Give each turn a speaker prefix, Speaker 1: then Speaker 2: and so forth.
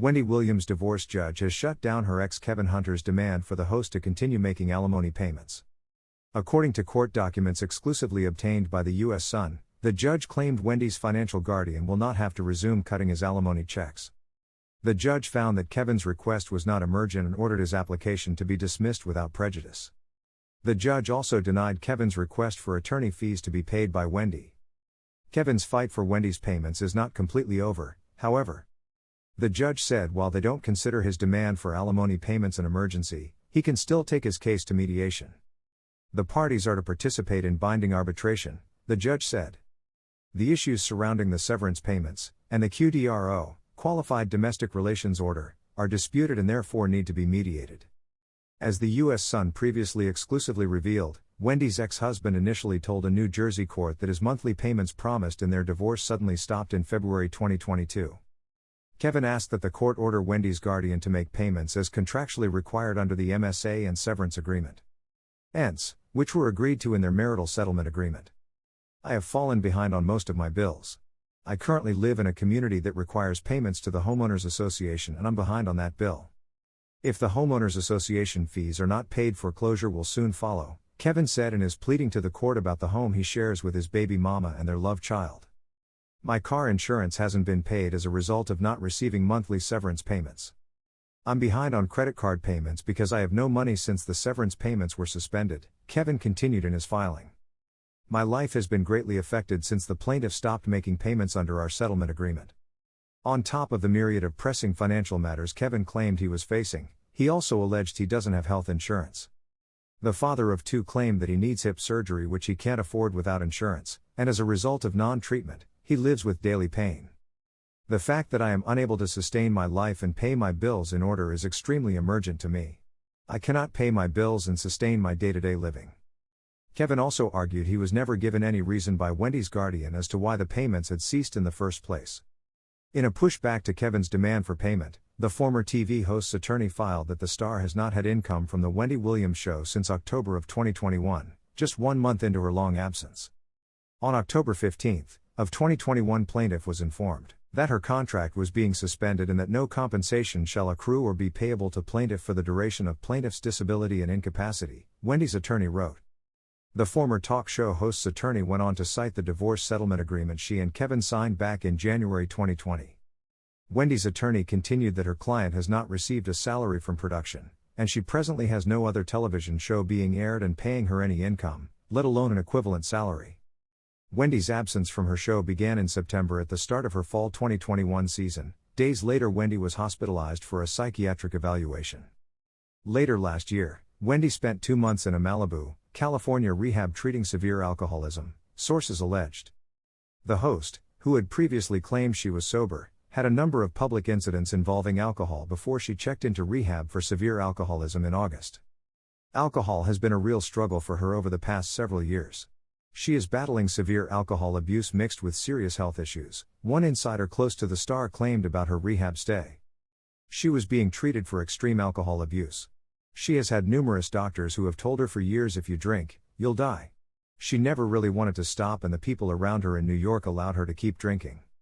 Speaker 1: Wendy Williams' divorce judge has shut down her ex Kevin Hunter's demand for the host to continue making alimony payments. According to court documents exclusively obtained by the U.S. Sun, the judge claimed Wendy's financial guardian will not have to resume cutting his alimony checks. The judge found that Kevin's request was not emergent and ordered his application to be dismissed without prejudice. The judge also denied Kevin's request for attorney fees to be paid by Wendy. Kevin's fight for Wendy's payments is not completely over, however. The judge said while they don't consider his demand for alimony payments an emergency, he can still take his case to mediation. The parties are to participate in binding arbitration, the judge said. The issues surrounding the severance payments, and the QDRO, Qualified Domestic Relations Order, are disputed and therefore need to be mediated. As the U.S. Sun previously exclusively revealed, Wendy's ex-husband initially told a New Jersey court that his monthly payments promised in their divorce suddenly stopped in February 2022. Kevin asked that the court order Wendy's guardian to make payments as contractually required under the MSA and severance agreement, which were agreed to in their marital settlement agreement. I have fallen behind on most of my bills. I currently live in a community that requires payments to the Homeowners Association and I'm behind on that bill. If the Homeowners Association fees are not paid, foreclosure will soon follow, Kevin said and is pleading to the court about the home he shares with his baby mama and their love child. My car insurance hasn't been paid as a result of not receiving monthly severance payments. I'm behind on credit card payments because I have no money since the severance payments were suspended, Kevin continued in his filing. My life has been greatly affected since the plaintiff stopped making payments under our settlement agreement. On top of the myriad of pressing financial matters Kevin claimed he was facing, he also alleged he doesn't have health insurance. The father of two claimed that he needs hip surgery which he can't afford without insurance, and as a result of non-treatment, he lives with daily pain. The fact that I am unable to sustain my life and pay my bills in order is extremely emergent to me. I cannot pay my bills and sustain my day-to-day living. Kevin also argued he was never given any reason by Wendy's guardian as to why the payments had ceased in the first place. In a pushback to Kevin's demand for payment, the former TV host's attorney filed that the star has not had income from the Wendy Williams show since October of 2021, just 1 month into her long absence. On October 15, of 2021, plaintiff was informed that her contract was being suspended and that no compensation shall accrue or be payable to plaintiff for the duration of plaintiff's disability and incapacity, Wendy's attorney wrote. The former talk show host's attorney went on to cite the divorce settlement agreement she and Kevin signed back in January 2020. Wendy's attorney continued that her client has not received a salary from production, and she presently has no other television show being aired and paying her any income, let alone an equivalent salary. Wendy's absence from her show began in September at the start of her fall 2021 season. Days later, Wendy was hospitalized for a psychiatric evaluation. Later last year, Wendy spent 2 months in a Malibu, California rehab treating severe alcoholism, sources alleged. The host, who had previously claimed she was sober, had a number of public incidents involving alcohol before she checked into rehab for severe alcoholism in August. Alcohol has been a real struggle for her over the past several years. She is battling severe alcohol abuse mixed with serious health issues, one insider close to the star claimed about her rehab stay. She was being treated for extreme alcohol abuse. She has had numerous doctors who have told her for years, if you drink, you'll die. She never really wanted to stop and the people around her in New York allowed her to keep drinking.